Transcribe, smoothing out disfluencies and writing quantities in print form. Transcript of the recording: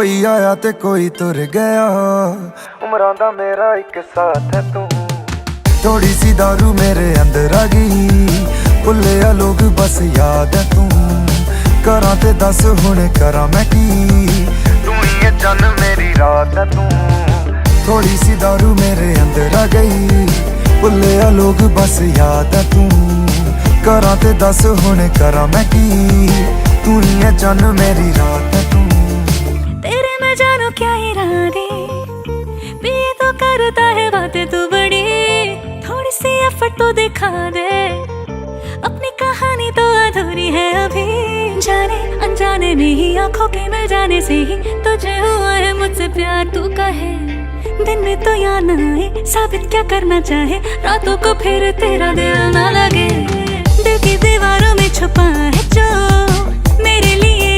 कोई आया ते कोई तुर गया, उम्रां दा मेरा एक साथ है तू। थोड़ी सी दारू मेरे अंदर आ गई, भुले आ लोग बस याद है तू। करा ते दस हुण करा मैं की, तू ही है चन मेरी रात है तू। थोड़ी सी दारू मेरे अंदर आ गई, भुले आ लोग बस याद है तू। करा ते दस हुण करा मैं की, तू ही है चन मेरी रात है तू। तेरे मैं जानू क्या इरादे, पिए तो करता है बातें तू बड़ी। थोड़ी सी एफर्ट तो दिखा दे, अपनी कहानी तो अधूरी है अभी। जाने अनजाने में ही आंखों के मिल जाने से ही तुझे हुआ है मुझसे प्यार। तू कहे दिन में तो याद ना आए, साबित क्या करना चाहे रातों को फिर तेरा दिल ना लगे। दिल की दीवारों में छुपा है जो मेरे लिए